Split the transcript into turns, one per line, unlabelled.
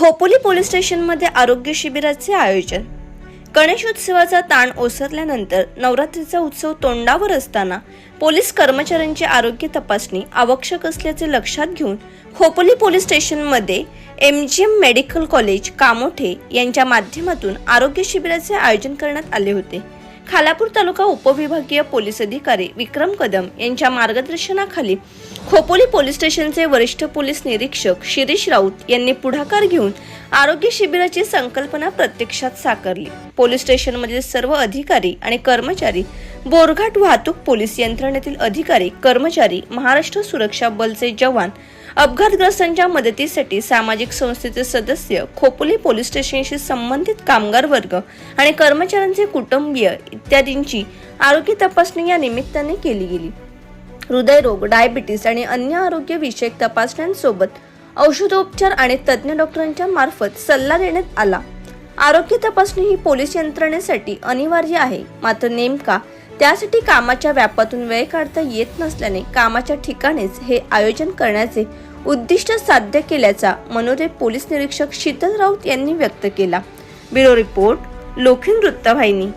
Khopoli police स्टेशनमध्ये आरोग्य शिबिराचे आयोजन। गणेशोत्सवाचा ताण ओसरल्यानंतर नवरात्रीचा उत्सव तोंडावर असताना पोलीस कर्मचाऱ्यांची आरोग्य तपासणी आवश्यक असल्याचे लक्षात घेऊन खोपोली पोलीस स्टेशनमध्ये MGM मेडिकल कॉलेज कामोठे यांच्या माध्यमातून आरोग्य शिबिराचे आयोजन करण्यात आले होते। खालापूर तालुका उपविभागीय पोलीस अधिकारी विक्रम कदम यांच्या मार्गदर्शनाखाली खोपोली पोलीस स्टेशनचे वरिष्ठ पोलीस निरीक्षक शिरीष राऊत यांनी पुढाकार घेऊन आरोग्य शिबिराची संकल्पना प्रत्यक्षात साकारली। पोलीस स्टेशनमधील सर्व अधिकारी आणि कर्मचारी, बोरघाट वाहतूक पोलीस यंत्रणेतील अधिकारी, कर्मचारी, महाराष्ट्र सुरक्षा बलचे जवान, अपघातग्रस्तांच्या मदतीसाठी सामाजिक संस्थेचे सदस्य, खोपोली पोलीस स्टेशनशी संबंधित कामगार वर्ग आणि कर्मचाऱ्यांचे कुटुंबीय इत्यादींची आरोग्य तपासणी या निमित्ताने केली गेली। हृदयरोग, डायबिटीस आणि अन्य आरोग्य विषयक तपासण्यांसोबत औषधोपचार आणि तज्ञ डॉक्टरांच्या मार्फत सल्ला देण्यात आला। आरोग्य तपासणी ही पोलीस यंत्रणेसाठी अनिवार्य आहे, मात्र नेमका त्यासाठी कामाच्या व्यापातून वेळ काढता येत नसल्याने कामाच्या ठिकाणीच हे आयोजन करण्याचे उद्दिष्ट साध्य केल्याचा मनोदय पोलीस निरीक्षक शीतल राऊत यांनी व्यक्त केला। ब्युरो रिपोर्ट, लोखंड वृत्तवाहिनी।